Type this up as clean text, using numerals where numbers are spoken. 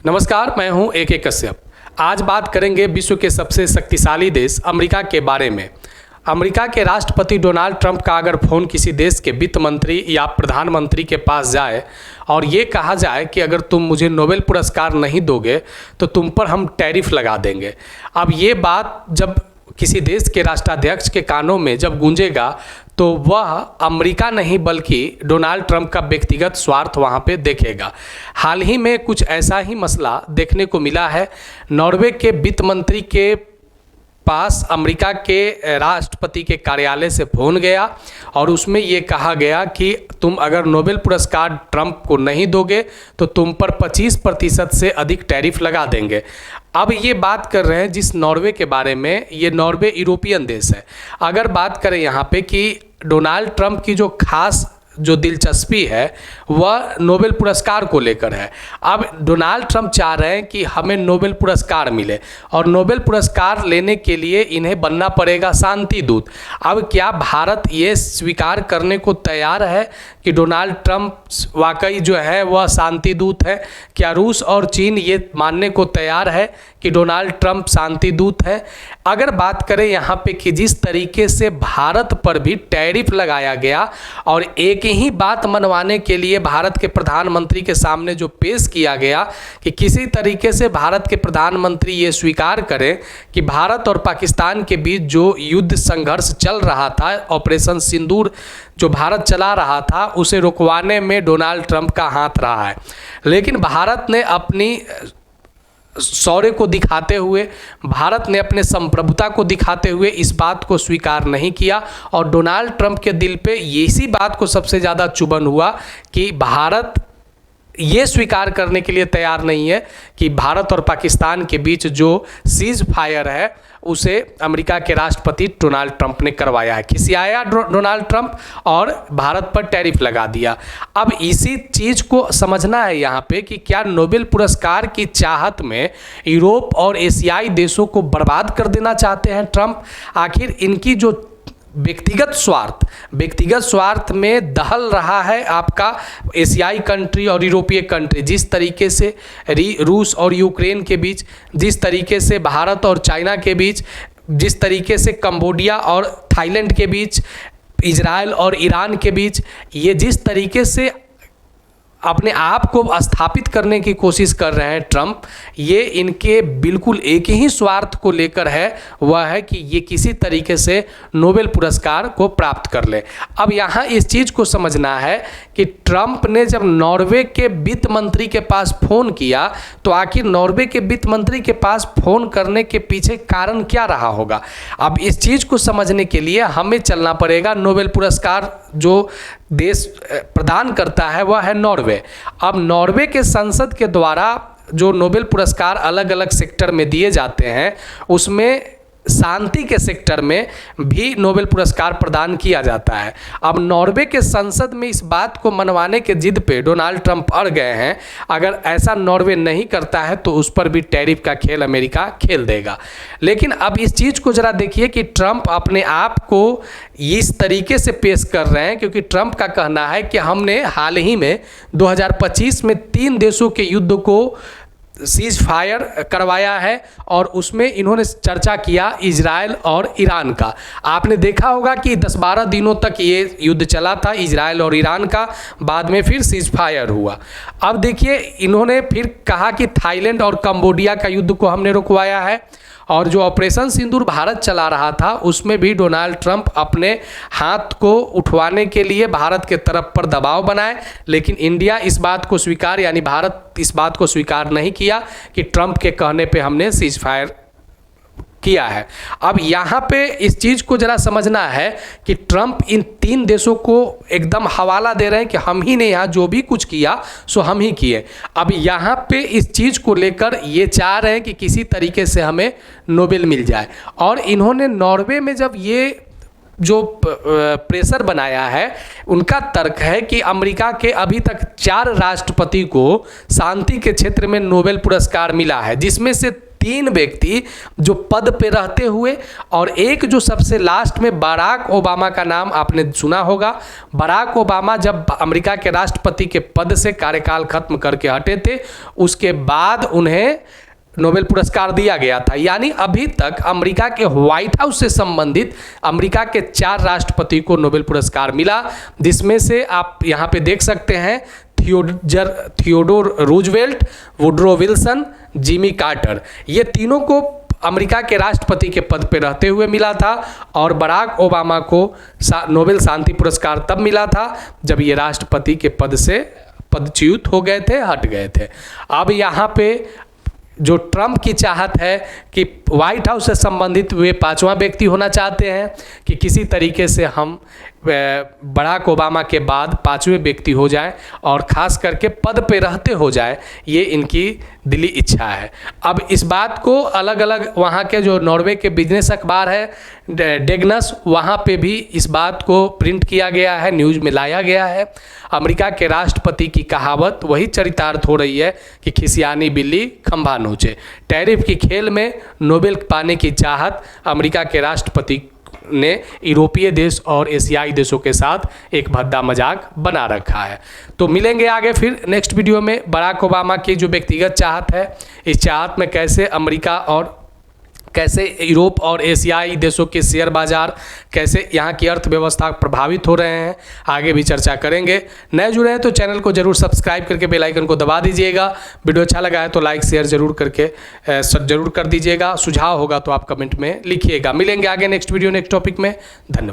नमस्कार, मैं हूं AK कश्यप। आज बात करेंगे विश्व के सबसे शक्तिशाली देश अमेरिका के बारे में। अमेरिका के राष्ट्रपति डोनाल्ड ट्रंप का अगर फ़ोन किसी देश के वित्त मंत्री या प्रधानमंत्री के पास जाए और ये कहा जाए कि अगर तुम मुझे नोबेल पुरस्कार नहीं दोगे तो तुम पर हम टैरिफ लगा देंगे। अब ये बात जब किसी देश के राष्ट्राध्यक्ष के कानों में जब गूंजेगा तो वह अमेरिका नहीं बल्कि डोनाल्ड ट्रंप का व्यक्तिगत स्वार्थ वहां पे देखेगा। हाल ही में कुछ ऐसा ही मसला देखने को मिला है। नॉर्वे के वित्त मंत्री के पास अमेरिका के राष्ट्रपति के कार्यालय से फ़ोन गया और उसमें ये कहा गया कि तुम अगर नोबेल पुरस्कार ट्रंप को नहीं दोगे तो तुम पर 25% से अधिक टैरिफ लगा देंगे। अब ये बात कर रहे हैं जिस नॉर्वे के बारे में, ये नॉर्वे यूरोपियन देश है। अगर बात करें यहाँ पे कि डोनाल्ड ट्रंप की जो खास जो दिलचस्पी है वह नोबेल पुरस्कार को लेकर है। अब डोनाल्ड ट्रंप चाह रहे हैं कि हमें नोबेल पुरस्कार मिले और नोबेल पुरस्कार लेने के लिए इन्हें बनना पड़ेगा शांति दूत। अब क्या भारत ये स्वीकार करने को तैयार है कि डोनाल्ड ट्रंप वाकई जो है वह शांति दूत है? क्या रूस और चीन ये मानने को तैयार है कि डोनाल्ड ट्रंप शांति दूत है? अगर बात करें यहाँ पे कि जिस तरीके से भारत पर भी टैरिफ लगाया गया और एक ही बात मनवाने के लिए भारत के प्रधानमंत्री के सामने जो पेश किया गया कि किसी तरीके से भारत के प्रधानमंत्री ये स्वीकार करें कि भारत और पाकिस्तान के बीच जो युद्ध संघर्ष चल रहा था, ऑपरेशन सिंदूर जो भारत चला रहा था, उसे रुकवाने में डोनाल्ड ट्रंप का हाथ रहा है। लेकिन भारत ने अपनी शौर्य को दिखाते हुए, भारत ने अपने संप्रभुता को दिखाते हुए इस बात को स्वीकार नहीं किया और डोनाल्ड ट्रंप के दिल पे इसी बात को सबसे ज़्यादा चुभन हुआ कि भारत ये स्वीकार करने के लिए तैयार नहीं है कि भारत और पाकिस्तान के बीच जो सीज फायर है उसे अमेरिका के राष्ट्रपति डोनाल्ड ट्रंप ने करवाया है। खिसियाया डोनाल्ड ट्रंप और भारत पर टैरिफ लगा दिया। अब इसी चीज़ को समझना है यहाँ पे कि क्या नोबेल पुरस्कार की चाहत में यूरोप और एशियाई देशों को बर्बाद कर देना चाहते हैं ट्रंप? आखिर इनकी जो व्यक्तिगत स्वार्थ में दहल रहा है आपका एशियाई कंट्री और यूरोपीय कंट्री। जिस तरीके से रूस और यूक्रेन के बीच, जिस तरीके से भारत और चाइना के बीच, जिस तरीके से कंबोडिया और थाईलैंड के बीच, इजराइल और ईरान के बीच, ये जिस तरीके से अपने आप को स्थापित करने की कोशिश कर रहे हैं ट्रंप, ये इनके बिल्कुल एक ही स्वार्थ को लेकर है, वह है कि ये किसी तरीके से नोबेल पुरस्कार को प्राप्त कर ले। अब यहाँ इस चीज़ को समझना है कि ट्रंप ने जब नॉर्वे के वित्त मंत्री के पास फ़ोन किया तो आखिर नॉर्वे के वित्त मंत्री के पास फ़ोन करने के पीछे कारण क्या रहा होगा। अब इस चीज़ को समझने के लिए हमें चलना पड़ेगा। नोबेल पुरस्कार जो देश प्रदान करता है वह है नॉर्वे। अब नॉर्वे के संसद के द्वारा जो नोबेल पुरस्कार अलग अलग सेक्टर में दिए जाते हैं उसमें शांति के सेक्टर में भी नोबेल पुरस्कार प्रदान किया जाता है। अब नॉर्वे के संसद में इस बात को मनवाने के जिद पे डोनाल्ड ट्रंप अड़ गए हैं। अगर ऐसा नॉर्वे नहीं करता है तो उस पर भी टैरिफ का खेल अमेरिका खेल देगा। लेकिन अब इस चीज़ को ज़रा देखिए कि ट्रंप अपने आप को इस तरीके से पेश कर रहे हैं क्योंकि ट्रंप का कहना है कि हमने हाल ही में 2025 में 3 देशों के युद्ध को सीज फायर करवाया है और उसमें इन्होंने चर्चा किया इजराइल और ईरान का। आपने देखा होगा कि 10-12 दिनों तक ये युद्ध चला था इजराइल और ईरान का, बाद में फिर सीज फायर हुआ। अब देखिए इन्होंने फिर कहा कि थाईलैंड और कंबोडिया का युद्ध को हमने रुकवाया है और जो ऑपरेशन सिंदूर भारत चला रहा था उसमें भी डोनाल्ड ट्रंप अपने हाथ को उठवाने के लिए भारत के तरफ पर दबाव बनाए। लेकिन इंडिया इस बात को स्वीकार, यानी भारत इस बात को स्वीकार नहीं किया कि ट्रंप के कहने पे हमने सीज फायर किया है। अब यहाँ पे इस चीज़ को ज़रा समझना है कि ट्रंप इन 3 देशों को एकदम हवाला दे रहे हैं कि हम ही ने यहाँ जो भी कुछ किया सो हम ही किए। अब यहाँ पे इस चीज़ को लेकर ये चाह रहे हैं कि किसी तरीके से हमें नोबेल मिल जाए। और इन्होंने नॉर्वे में जब ये जो प्रेशर बनाया है, उनका तर्क है कि अमेरिका के अभी तक 4 राष्ट्रपति को शांति के क्षेत्र में नोबेल पुरस्कार मिला है, जिसमें से 3 व्यक्ति जो पद पे रहते हुए, और एक जो सबसे लास्ट में बराक ओबामा का नाम आपने सुना होगा। बराक ओबामा जब अमेरिका के राष्ट्रपति के पद से कार्यकाल खत्म करके हटे थे, उसके बाद उन्हें नोबेल पुरस्कार दिया गया था। यानी अभी तक अमेरिका के व्हाइट हाउस से संबंधित अमेरिका के 4 राष्ट्रपति को नोबेल पुरस्कार मिला, जिसमें से आप यहाँ पे देख सकते हैं Theodore Roosevelt, Woodrow Wilson, Jimmy Carter, ये तीनों को अमेरिका के राष्ट्रपति के पद पर रहते हुए मिला था। और बराक ओबामा को नोबेल शांति पुरस्कार तब मिला था जब ये राष्ट्रपति के पद से पदच्युत हो गए थे, हट गए थे। अब यहाँ पे जो ट्रंप की चाहत है कि व्हाइट हाउस से संबंधित वे 5वां व्यक्ति होना चाहते हैं कि किसी तरीके से हम बराक ओबामा के बाद 5वें व्यक्ति हो जाएं और ख़ास करके पद पे रहते हो जाएं, ये इनकी दिली इच्छा है। अब इस बात को अलग अलग वहाँ के जो नॉर्वे के बिजनेस अखबार है डेग्नस, वहाँ पे भी इस बात को प्रिंट किया गया है, न्यूज़ में लाया गया है। अमेरिका के राष्ट्रपति की कहावत वही चरितार्थ हो रही है कि खिसियानी बिल्ली खंभा नोचे। टैरिफ की खेल में नोबेल पाने की चाहत अमेरिका के राष्ट्रपति ने यूरोपीय देश और एशियाई देशों के साथ एक भद्दा मजाक बना रखा है। तो मिलेंगे आगे फिर नेक्स्ट वीडियो में। बराक ओबामा की जो व्यक्तिगत चाहत है, इस चाहत में कैसे अमेरिका और कैसे यूरोप और एशियाई देशों के शेयर बाजार, कैसे यहाँ की अर्थव्यवस्था प्रभावित हो रहे हैं, आगे भी चर्चा करेंगे। नए जुड़े हैं तो चैनल को जरूर सब्सक्राइब करके बेल आइकन को दबा दीजिएगा। वीडियो अच्छा लगा है तो लाइक शेयर जरूर कर दीजिएगा। सुझाव होगा तो आप कमेंट में लिखिएगा। मिलेंगे आगे नेक्स्ट वीडियो नेक्स्ट टॉपिक में। धन्यवाद।